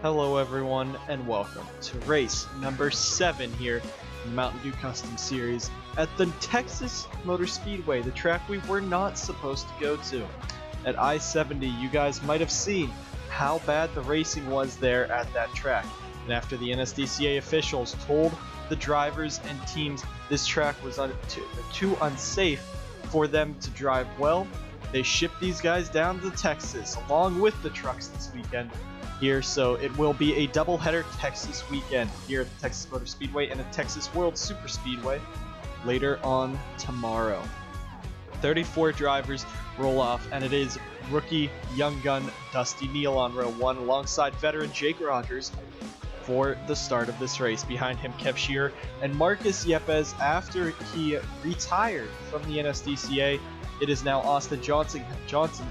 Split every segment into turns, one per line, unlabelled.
Hello everyone and welcome to race number 7 here in the Mountain Dew Custom Series at the Texas Motor Speedway, the track we were not supposed to go to. At I-70, you guys might have seen how bad the racing was there at that track. And after the NSDCA officials told the drivers and teams this track was too unsafe for them to drive well, they shipped these guys down to Texas along with the trucks this weekend here, so it will be a doubleheader Texas weekend here at the Texas Motor Speedway and the Texas World Super Speedway later on tomorrow. 34 drivers roll off, and it is rookie young gun Dusty Neal on row 1 alongside veteran Jake Rogers for the start of this race. Behind him, Kev Shearer and Marcus Yepes. After he retired from the NSDCA, it is now Austin Johnson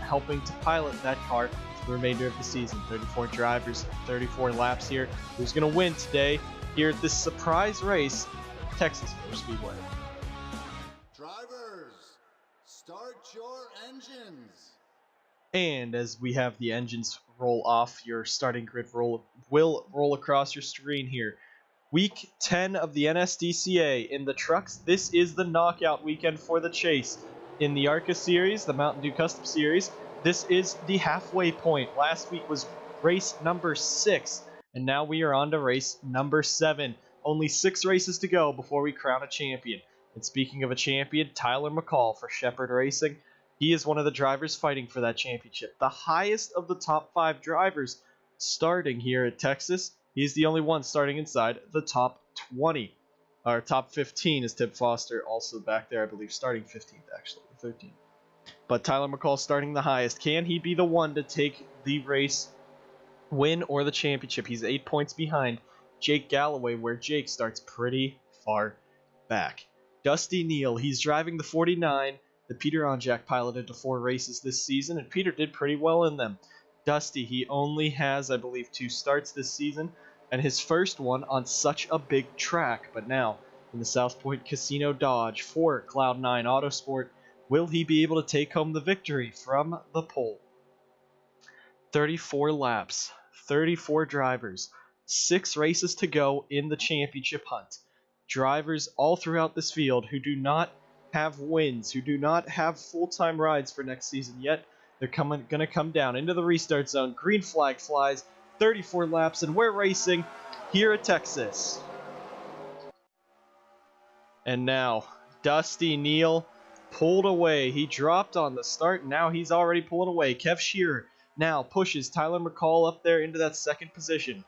helping to pilot that car the remainder of the season. 34 drivers, 34 laps here. Who's going to win today here at this surprise race, Texas Motor Speedway?
Drivers, start your engines.
And as we have the engines roll off, your starting grid will roll across your screen here. Week 10 of the NSDCA in the trucks. This is the knockout weekend for the chase. In the ARCA series, the Mountain Dew Custom Series, this is the halfway point. Last week was race number 6, and now we are on to race number 7. Only 6 races to go before we crown a champion. And speaking of a champion, Tyler McCall for Shepherd Racing. He is one of the drivers fighting for that championship. The highest of the top 5 drivers starting here at Texas. He's the only one starting inside the top 20. Our top 15 is Tip Foster, also back there, I believe, starting 15th, actually, 13th. But Tyler McCall starting the highest. Can he be the one to take the race win or the championship? He's 8 points behind Jake Galloway, where Jake starts pretty far back. Dusty Neal, he's driving the 49 that Peter Onjak piloted to 4 races this season, and Peter did pretty well in them. Dusty, he only has, I believe, 2 starts this season, and his first one on such a big track. But now, in the South Point Casino Dodge for Cloud9 Autosport, will he be able to take home the victory from the pole? 34 laps, 34 drivers, 6 races to go in the championship hunt. Drivers all throughout this field who do not have wins, who do not have full-time rides for next season yet. They're going to come down into the restart zone. Green flag flies, 34 laps, and we're racing here at Texas. And now, Dusty Neal pulled away. He dropped on the start, and now he's already pulling away. Kev Shearer now pushes Tyler McCall up there into that second position.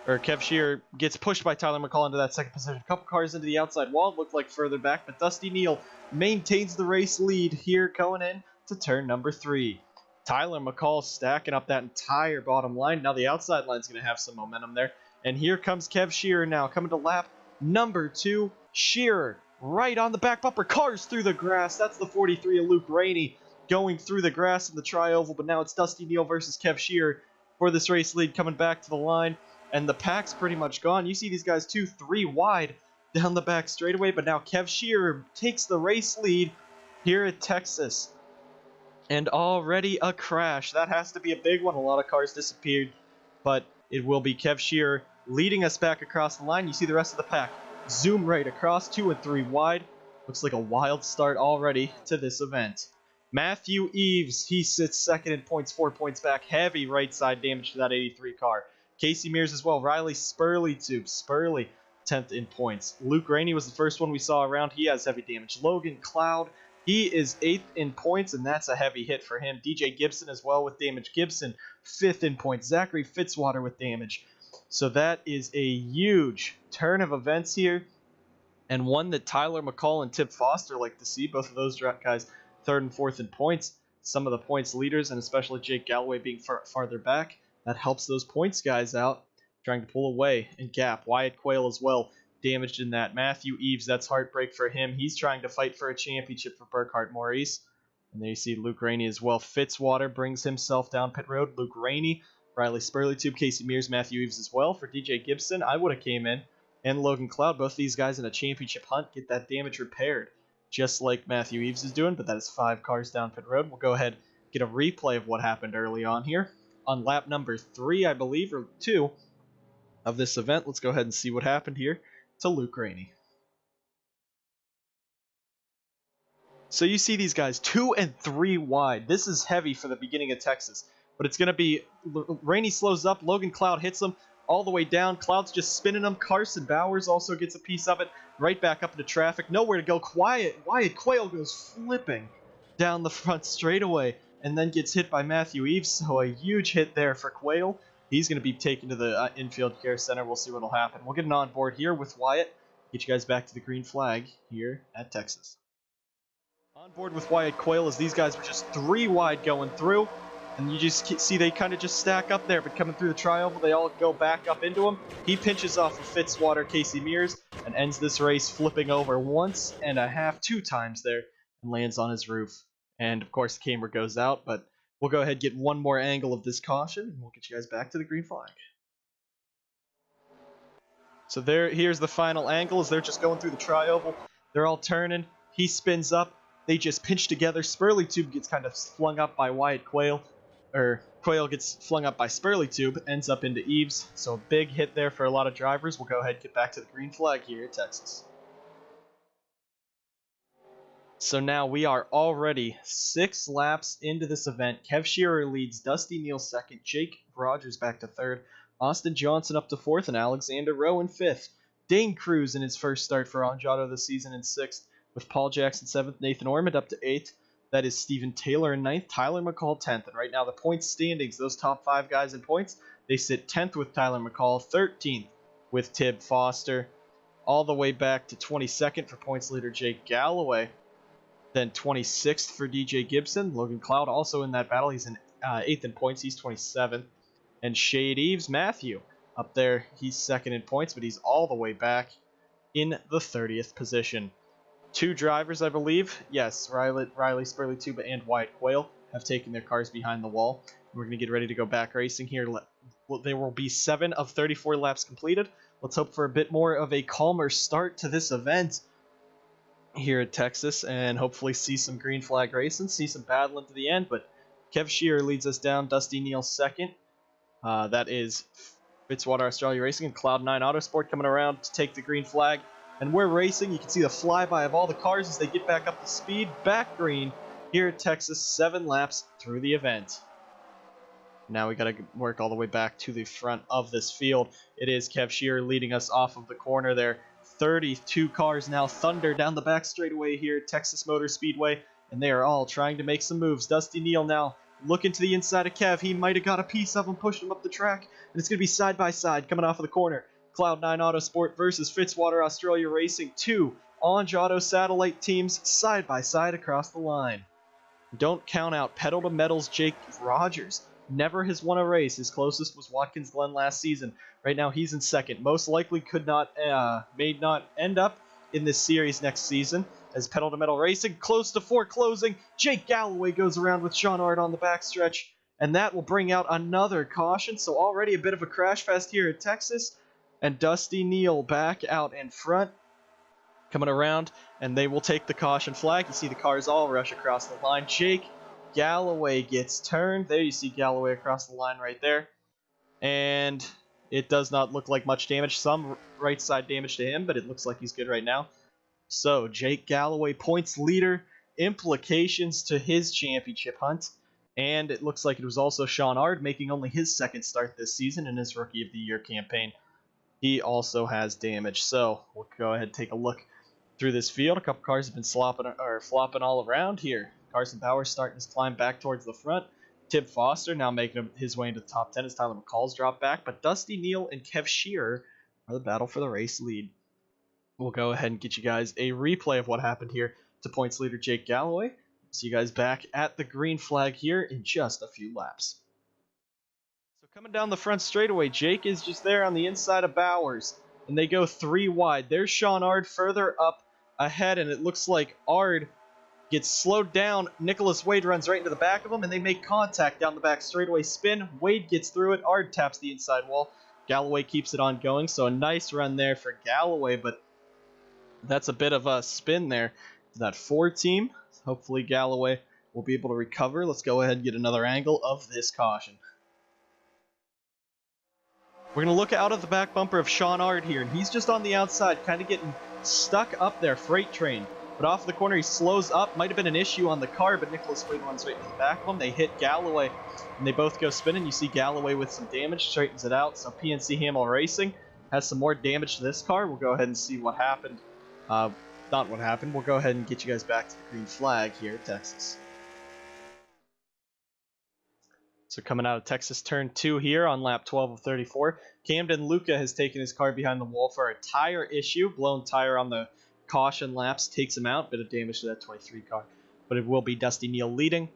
Or Kev Shearer gets pushed by Tyler McCall into that second position. A couple cars into the outside wall, looked like further back, but Dusty Neal maintains the race lead here going in to turn number 3. Tyler McCall stacking up that entire bottom line. Now the outside line's going to have some momentum there. And here comes Kev Shearer now coming to lap number 2. Shearer right on the back bumper. Cars through the grass. That's the 43 of Luke Rainey going through the grass in the tri-oval. But now it's Dusty Neal versus Kev Shearer for this race lead coming back to the line. And the pack's pretty much gone. You see these guys 2-3 wide down the back straightaway. But now Kev Shearer takes the race lead here at Texas. And already a crash. That has to be a big one. A lot of cars disappeared. But it will be Kev Shearer leading us back across the line. You see the rest of the pack zoom right across, 2 and 3 wide. Looks like a wild start already to this event. Matthew Eves, he sits second in points, 4 points back. Heavy right side damage to that 83 car. Casey Mears as well. Riley Spurley 10th in points. Luke Rainey was the first one we saw around. He has heavy damage. Logan Cloud, he is 8th in points, and that's a heavy hit for him. DJ Gibson as well with damage. Gibson, 5th in points. Zachary Fitzwater with damage. So that is a huge turn of events here, and one that Tyler McCall and Tip Foster like to see. Both of those guys 3rd and 4th in points. Some of the points leaders, and especially Jake Galloway being farther back, that helps those points guys out, trying to pull away and gap. Wyatt Quayle as well, damaged in that. Matthew Eves, that's heartbreak for him. He's trying to fight for a championship for Burkhart Maurice. And there you see Luke Rainey as well. Fitzwater brings himself down pit road. Luke Rainey, Riley Spurley, Casey Mears, Matthew Eves as well. For DJ Gibson, I would have came in. And Logan Cloud, both these guys in a championship hunt, get that damage repaired. Just like Matthew Eves is doing, but that is 5 cars down pit road. We'll go ahead and get a replay of what happened early on here. on lap number 3, I believe, or 2 of this event. Let's go ahead and see what happened here to Luke Rainey. So you see these guys 2 and 3 wide. This is heavy for the beginning of Texas, but it's going to be Rainey slows up. Logan Cloud hits him all the way down. Cloud's just spinning him. Carson Bowers also gets a piece of it. Right back up into traffic. Nowhere to go. Wyatt Quayle goes flipping down the front straightaway and then gets hit by Matthew Eves. So a huge hit there for Quayle. He's going to be taken to the infield care center. We'll see what will happen. We'll get an onboard here with Wyatt. Get you guys back to the green flag here at Texas. On board with Wyatt Quayle as these guys were just 3 wide going through. And you just see they kind of just stack up there, but coming through the tri-oval, they all go back up into him. He pinches off of Fitzwater, Casey Mears, and ends this race flipping over once and a half, 2 times there, and lands on his roof. And of course the camera goes out, but we'll go ahead and get one more angle of this caution, and we'll get you guys back to the green flag. So here's the final angle as they're just going through the tri-oval. They're all turning. He spins up. They just pinch together. Spurley Tube gets kind of flung up by Wyatt Quayle. Or Quayle gets flung up by Spurley Tube, ends up into Eves. So a big hit there for a lot of drivers. We'll go ahead and get back to the green flag here at Texas. So now we are already 6 laps into this event. Kev Shearer leads, Dusty Neal second, Jake Rogers back to third, Austin Johnson up to 4th, and Alexander Rowe in 5th. Dane Cruz in his first start for Anjado this season in 6th, with Paul Jackson 7th, Nathan Ormond up to 8th. That is Stephen Taylor in 9th, Tyler McCall 10th. And right now the points standings, those top 5 guys in points, they sit 10th with Tyler McCall, 13th with Tib Foster, all the way back to 22nd for points leader Jake Galloway, then 26th for DJ Gibson. Logan Cloud also in that battle. He's in 8th in points. He's 27th. And Shade Eves Matthew up there. He's 2nd in points, but he's all the way back in the 30th position. 2 drivers, I believe. Yes, Riley Spurley Tuba and Wyatt Quayle have taken their cars behind the wall. We're going to get ready to go back racing here. There will be 7 of 34 laps completed. Let's hope for a bit more of a calmer start to this event here at Texas and hopefully see some green flag racing, see some battling to the end. But Kev Shearer leads us down, Dusty Neal second. That is Fitzwater Australia Racing and Cloud9 Autosport coming around to take the green flag. And we're racing. You can see the flyby of all the cars as they get back up to speed. Back green here at Texas, 7 laps through the event. Now we got to work all the way back to the front of this field. It is Kev Shearer leading us off of the corner there. 32 cars now thunder down the back straightaway here at Texas Motor Speedway, and they are all trying to make some moves. Dusty Neal now looking to the inside of Kev. He might have got a piece of him, pushing him up the track, and it's going to be side by side coming off of the corner. Cloud9 Autosport versus Fitzwater Australia Racing, 2 Anjado satellite teams side by side across the line. Don't count out Pedal to Metal's Jake Rogers. Never has won a race. His closest was Watkins Glen last season. Right now he's in 2nd. Most likely may not end up in this series next season as Pedal to Metal Racing close to foreclosing. Jake Galloway goes around with Sean Ard on the backstretch, and that will bring out another caution. So already a bit of a crash fest here at Texas. And Dusty Neal back out in front, coming around, and they will take the caution flag. You see the cars all rush across the line. Jake Galloway gets turned. There you see Galloway across the line right there. And it does not look like much damage. Some right side damage to him, but it looks like he's good right now. So Jake Galloway, points leader, implications to his championship hunt. And it looks like it was also Sean Ard making only his 2nd start this season in his Rookie of the Year campaign. He also has damage. So we'll go ahead and take a look through this field. A couple cars have been flopping all around here. Carson Bowers starting his climb back towards the front. Tib Foster now making his way into the top 10 as Tyler McCall's dropped back. But Dusty Neal and Kev Shearer are the battle for the race lead. We'll go ahead and get you guys a replay of what happened here to points leader Jake Galloway. See you guys back at the green flag here in just a few laps. Coming down the front straightaway, Jake is just there on the inside of Bowers, and they go 3 wide. There's Sean Ard further up ahead, and it looks like Ard gets slowed down. Nicholas Wade runs right into the back of him, and they make contact down the back straightaway spin. Wade gets through it. Ard taps the inside wall. Galloway keeps it on going, so a nice run there for Galloway, but that's a bit of a spin there. That 4 team. Hopefully Galloway will be able to recover. Let's go ahead and get another angle of this caution. We're going to look out of the back bumper of Sean Ard here, and he's just on the outside, kind of getting stuck up there, freight train. But off the corner, he slows up. Might have been an issue on the car, but Nicholas Wade runs right into the back of him. They hit Galloway, and they both go spinning. You see Galloway with some damage, straightens it out. So PNC Hamill Racing has some more damage to this car. We'll go ahead and see what happened. Not what happened. We'll go ahead and get you guys back to the green flag here at Texas. So coming out of Texas turn 2 here on lap 12 of 34, Camden Luca has taken his car behind the wall for a tire issue. Blown tire on the caution laps takes him out. Bit of damage to that 23 car. But it will be Dusty Neal leading,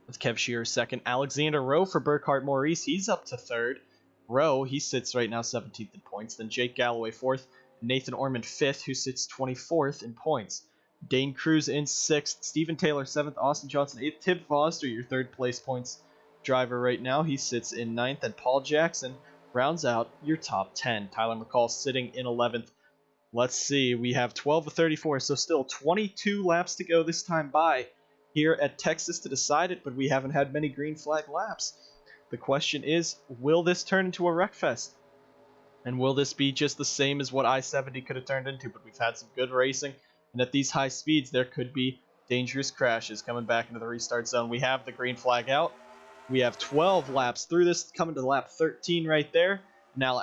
with Kev Shearer second. Alexander Rowe for Burkhart Maurice. He's up to third. Rowe, he sits right now 17th in points. Then Jake Galloway fourth. Nathan Ormond fifth, who sits 24th in points. Dane Cruz in sixth. Stephen Taylor seventh. Austin Johnson eighth. Tim Foster, your third place points driver right now. He sits in ninth. And Paul Jackson rounds out your top 10. Tyler McCall sitting in 11th. Let's see. We have 12 of 34, so still 22 laps to go this time by here at Texas to decide it, but we haven't had many green flag laps. The question is, will this turn into a wreck fest? And will this be just the same as what I-70 could have turned into? But we've had some good racing, and at these high speeds, there could be dangerous crashes coming back into the restart zone. We have the green flag out. We have 12 laps through this, coming to lap 13 right there. Now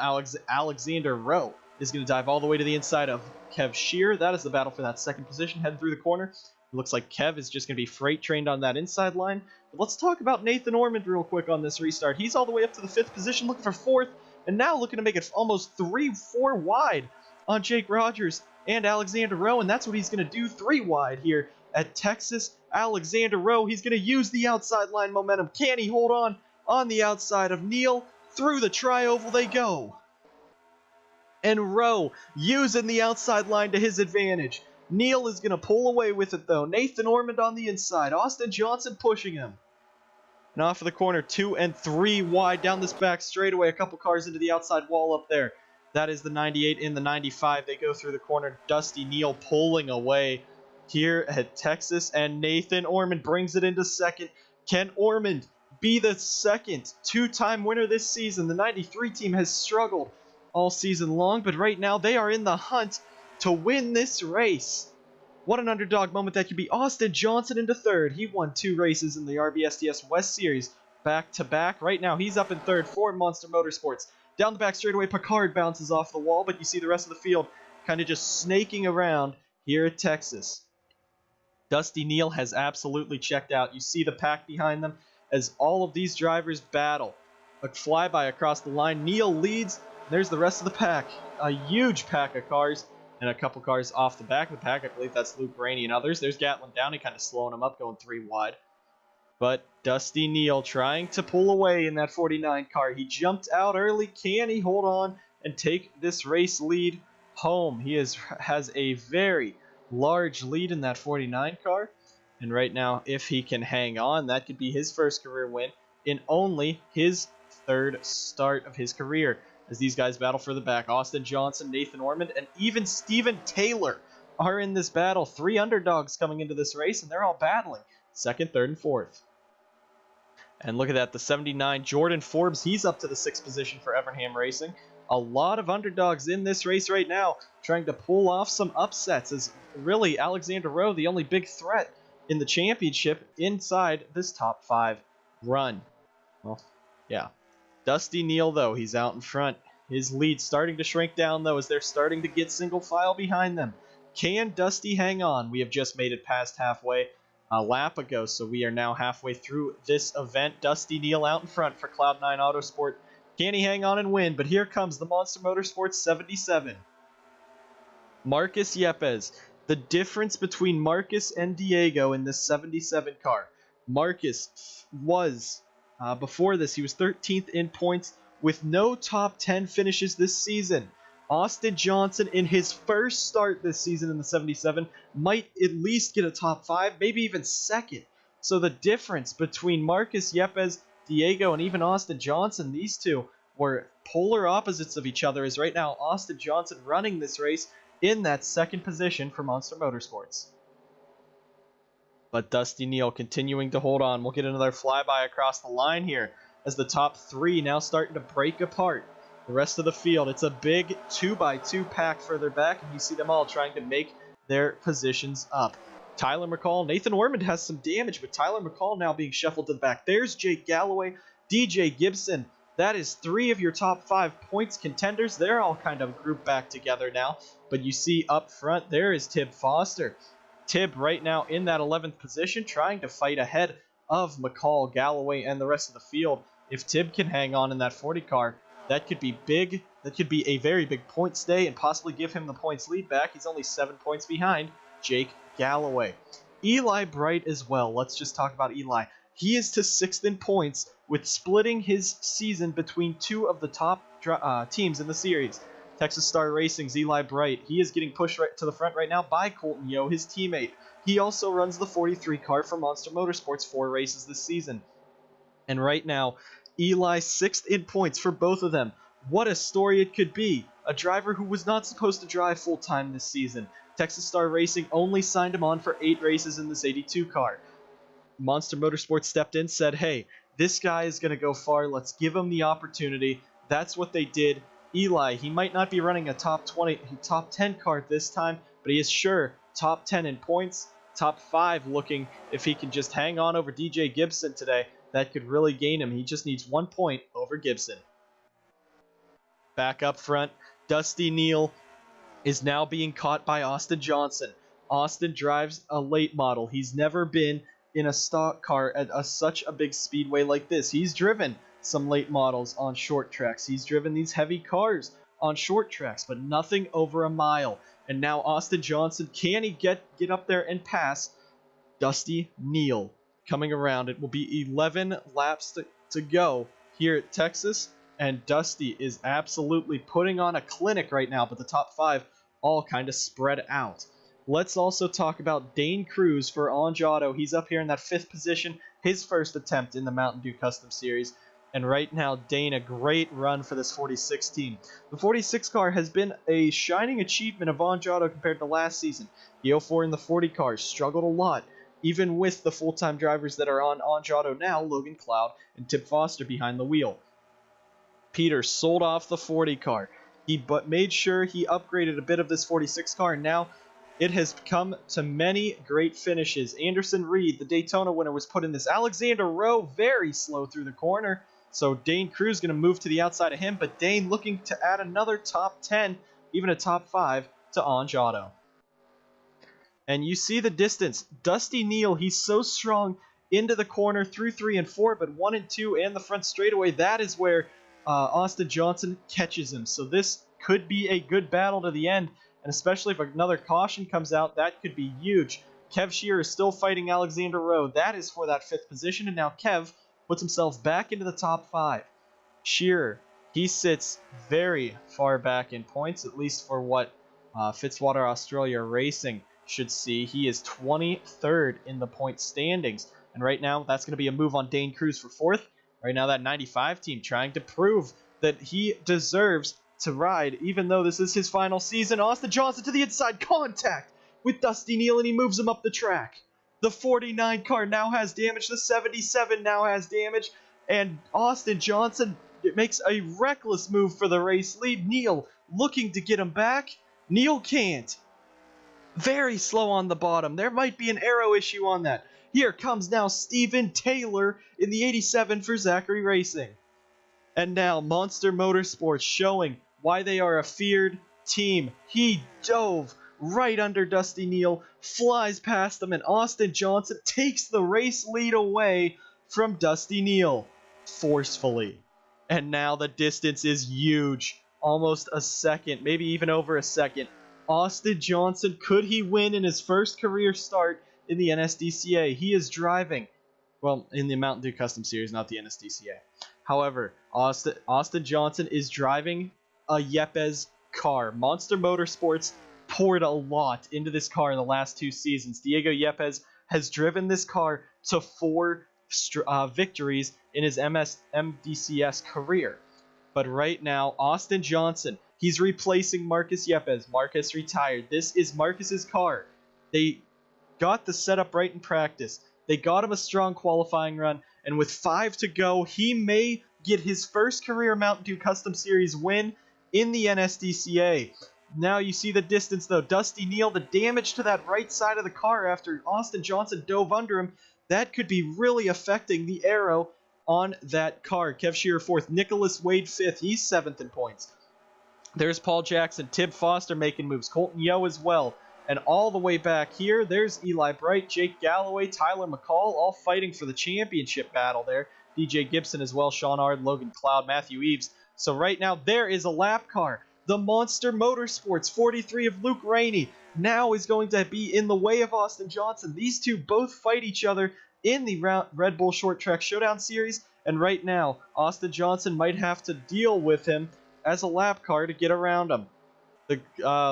Alexander Rowe is going to dive all the way to the inside of Kev Shearer. That is the battle for that second position, heading through the corner. It looks like Kev is just going to be freight trained on that inside line. But let's talk about Nathan Ormond real quick on this restart. He's all the way up to the 5th position, looking for 4th, and now looking to make it almost 3-4 wide on Jake Rogers and Alexander Rowe, and that's what he's going to do, 3 wide here at Texas. Alexander Rowe, he's going to use the outside line momentum. Can he hold on the outside of Neal? Through the tri-oval they go. And Rowe using the outside line to his advantage. Neal is going to pull away with it, though. Nathan Ormond on the inside. Austin Johnson pushing him. And off of the corner, 2 and 3 wide down this back straightaway. A couple cars into the outside wall up there. That is the 98 and the 95. They go through the corner. Dusty Neal pulling away here at Texas. And Nathan Ormond brings it into second. Can Ormond be the second two-time winner this season? The 93 team has struggled all season long, but right now they are in the hunt to win this race. What an underdog moment that could be. Austin Johnson into third. He won 2 races in the RBSTS West Series back-to-back. Right now he's up in third for Monster Motorsports. Down the back straightaway, Picard bounces off the wall, but you see the rest of the field kind of just snaking around here at Texas. Dusty Neal has absolutely checked out. You see the pack behind them as all of these drivers battle. A flyby across the line. Neal leads. There's the rest of the pack. A huge pack of cars. And a couple cars off the back of the pack. I believe that's Luke Rainey and others. There's Gatlin Downey kind of slowing him up, going 3 wide. But Dusty Neal trying to pull away in that 49 car. He jumped out early. Can he hold on and take this race lead home? He has a very large lead in that 49 car. And right now, if he can hang on, that could be his first career win in only his 3rd start of his career. As these guys battle for the back. Austin Johnson, Nathan Ormond, and even Stephen Taylor are in this battle. 3 underdogs coming into this race, and they're all battling 2nd, 3rd, and 4th. And look at that, the 79, Jordan Forbes, he's up to the 6th position for Evernham Racing. A lot of underdogs in this race right now, trying to pull off some upsets, as really Alexander Rowe, the only big threat in the championship inside this top 5 run. Well, yeah. Dusty Neal, though, he's out in front. His lead starting to shrink down, though, as they're starting to get single file behind them. Can Dusty hang on? We have just made it past halfway a lap ago, so we are now halfway through this event. Dusty Neal out in front for Cloud9 Autosport. Can he hang on and win? But here comes the Monster Motorsports 77. Marcus Yepes. The difference between Marcus and Diego in this 77 car. Marcus was... before this, he was 13th in points with no top 10 finishes this season. Austin Johnson, in his first start this season in the 77, might at least get a top 5, maybe even 2nd. So the difference between Marcus Yepes, Diego, and even Austin Johnson, these two were polar opposites of each other, as right now Austin Johnson running this race in that 2nd position for Monster Motorsports. But Dusty Neal continuing to hold on. We'll get another flyby across the line here as the top 3 now starting to break apart. The rest of the field, it's a big 2x2 pack further back, and you see them all trying to make their positions up. Tyler McCall, Nathan Ormond has some damage, but Tyler McCall now being shuffled to the back. There's Jake Galloway, DJ Gibson. That is 3 of your top 5 points contenders. They're all kind of grouped back together now. But you see up front, there is Tib Foster. Tib right now in that 11th position, trying to fight ahead of McCall, Galloway, and the rest of the field. If Tib can hang on in that 40 car, that could be big. That could be a very big point stay and possibly give him the points lead back. He's only 7 points behind Jake Galloway. Eli Bright as well. Let's just talk about Eli. He is to 6th in points with splitting his season between 2 of the top teams in the series. Texas Star Racing's Eli Bright. He is getting pushed right to the front right now by Colton Yo, his teammate. He also runs the 43 car for Monster Motorsports 4 races this season. And right now, Eli 6th in points for both of them. What a story it could be. A driver who was not supposed to drive full-time this season. Texas Star Racing only signed him on for 8 races in this 82 car. Monster Motorsports stepped in, said, hey, this guy is going to go far. Let's give him the opportunity. That's what they did. Eli, he might not be running a top 10 car this time, but he is sure top 10 in points, top 5 looking if he can just hang on over DJ Gibson today. That could really gain him. He just needs 1 point over Gibson. Back up front, Dusty Neal is now being caught by Austin Johnson. Austin drives a late model. He's never been in a stock car at such a big speedway like this. He's driven some late models on short tracks. He's driven these heavy cars on short tracks, but nothing over a mile. And now Austin Johnson, can he get up there and pass Dusty Neal? Coming around, it will be 11 laps to go here at Texas, and Dusty is absolutely putting on a clinic right now, but the top 5 all kind of spread out. Let's also talk about Dane Cruz for Anj Auto. He's up here in that 5th position, his first attempt in the Mountain Dew Custom Series. And right now, Dane, a great run for this 46 team. The 46 car has been a shining achievement of Anj Auto compared to last season. The 04 and the 40 cars struggled a lot, even with the full-time drivers that are on Anj Auto now, Logan Cloud and Tib Foster behind the wheel. Peter sold off the 40 car. He made sure he upgraded a bit of this 46 car, and now it has come to many great finishes. Anderson Reed, the Daytona winner, was put in this. Alexander Rowe, very slow through the corner. So Dane Cruz going to move to the outside of him, but Dane looking to add another top 10, even a top 5 to Anj Auto. And you see the distance. Dusty Neal, he's so strong into the corner through 3 and 4, but 1 and 2 and the front straightaway, that is where Austin Johnson catches him. So this could be a good battle to the end, and especially if another caution comes out, that could be huge. Kev Shearer is still fighting Alexander Rowe. That is for that 5th position, and now Kev puts himself back into the top 5. Shearer, he sits very far back in points, at least for what Fitzwater Australia Racing should see. He is 23rd in the point standings. And right now, that's going to be a move on Dane Cruz for 4th. Right now, that 95 team trying to prove that he deserves to ride, even though this is his final season. Austin Johnson to the inside, contact with Dusty Neal, and he moves him up the track. The 49 car now has damage. The 77 now has damage. And Austin Johnson makes a reckless move for the race lead. Neal looking to get him back. Neal can't. Very slow on the bottom. There might be an aero issue on that. Here comes now Steven Taylor in the 87 for Zachary Racing. And now Monster Motorsports showing why they are a feared team. He dove right under Dusty Neal, flies past him, and Austin Johnson takes the race lead away from Dusty Neal forcefully. And now the distance is huge. Almost a second, maybe even over a second. Austin Johnson, could he win in his first career start in the NSDCA? He is driving, well, in the Mountain Dew Custom Series, not the NSDCA. However, Austin Johnson is driving a Yepes car. Monster Motorsports poured a lot into this car in the last 2 seasons. Diego Yepes has driven this car to 4 victories in his MDCS career. But right now, Austin Johnson, he's replacing Marcus Yepes. Marcus retired. This is Marcus's car. They got the setup right in practice. They got him a strong qualifying run, and with 5 to go, he may get his first career Mountain Dew Custom Series win in the NSDCA. Now you see the distance though. Dusty Neal, the damage to that right side of the car after Austin Johnson dove under him, that could be really affecting the aero on that car. Kev Shearer 4th, Nicholas Wade 5th, he's 7th in points. There's Paul Jackson, Tib Foster making moves, Colton Yeo as well. And all the way back here, there's Eli Bright, Jake Galloway, Tyler McCall, all fighting for the championship battle there. DJ Gibson as well, Sean Ard, Logan Cloud, Matthew Eves. So right now, there is a lap car. The Monster Motorsports 43 of Luke Rainey now is going to be in the way of Austin Johnson. These two both fight each other in the Red Bull Short Track Showdown Series. And right now, Austin Johnson might have to deal with him as a lap car to get around him. The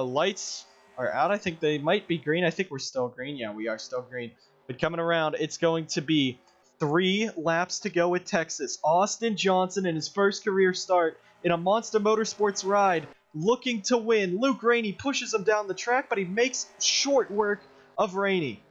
lights are out. I think they might be green. I think we're still green. Yeah, we are still green. But coming around, it's going to be 3 laps to go at Texas. Austin Johnson in his first career start in a Monster Motorsports ride, looking to win. Luke Rainey pushes him down the track, but he makes short work of Rainey.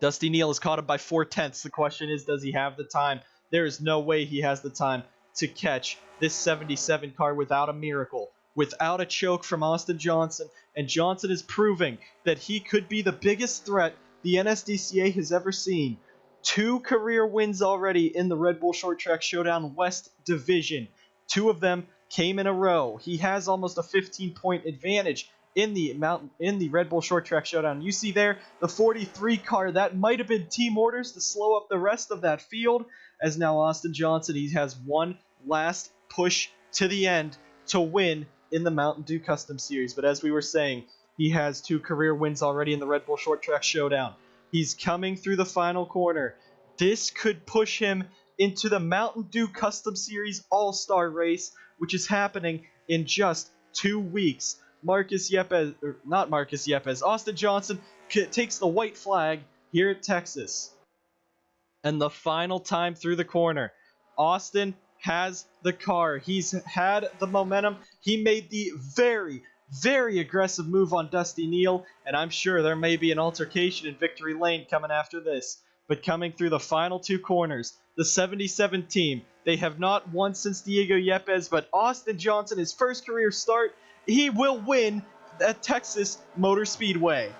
Dusty Neal is caught up by 4/10. The question is, does he have the time? There is no way he has the time to catch this 77 car without a miracle, without a choke from Austin Johnson. And Johnson is proving that he could be the biggest threat the NSDCA has ever seen. 2 career wins already in the Red Bull Short Track Showdown West Division. 2 of them came in a row. He has almost a 15-point advantage in the Red Bull Short Track Showdown. You see there the 43 car. That might have been team orders to slow up the rest of that field, as now Austin Johnson, he has one last push to the end to win in the Mountain Dew Custom Series. But as we were saying, he has 2 career wins already in the Red Bull Short Track Showdown. He's coming through the final corner. This could push him into the Mountain Dew Custom Series All-Star race, which is happening in just 2 weeks. Austin Johnson takes the white flag here at Texas. And the final time through the corner, Austin has the car. He's had the momentum. He made the very, very aggressive move on Dusty Neal, and I'm sure there may be an altercation in Victory Lane coming after this. But coming through the final 2 corners, the 77 team, they have not won since Diego Yepes, but Austin Johnson, his first career start, he will win at Texas Motor Speedway.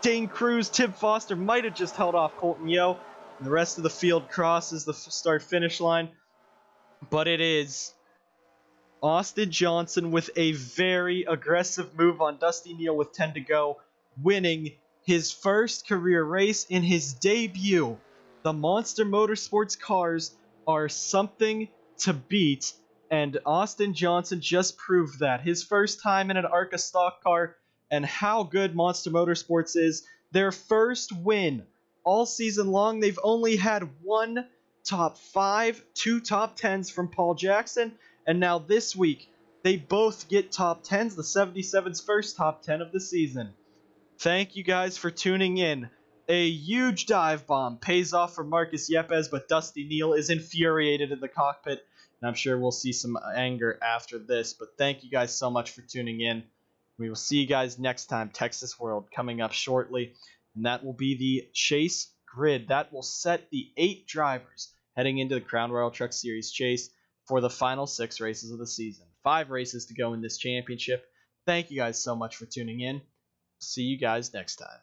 Dane Cruz, Tib Foster might have just held off Colton Yeo, and the rest of the field crosses the start-finish line. But it is Austin Johnson with a very aggressive move on Dusty Neal with 10 to go, winning his first career race in his debut. The Monster Motorsports cars are something to beat, and Austin Johnson just proved that. His first time in an ARCA stock car, and how good Monster Motorsports is. Their first win all season long. They've only had 1 top 5, 2 top 10s from Paul Jackson, and now this week they both get top 10s. The 77's first top 10 of the season. Thank you guys for tuning in. A huge dive bomb pays off for Marcus Yepes, but Dusty Neal is infuriated in the cockpit, and I'm sure we'll see some anger after this. But thank you guys so much for tuning in. We will see you guys next time. Texas World coming up shortly, and that will be the chase grid. That will set the 8 drivers heading into the Crown Royal Truck Series chase for the final 6 races of the season. 5 races to go in this championship. Thank you guys so much for tuning in. See you guys next time.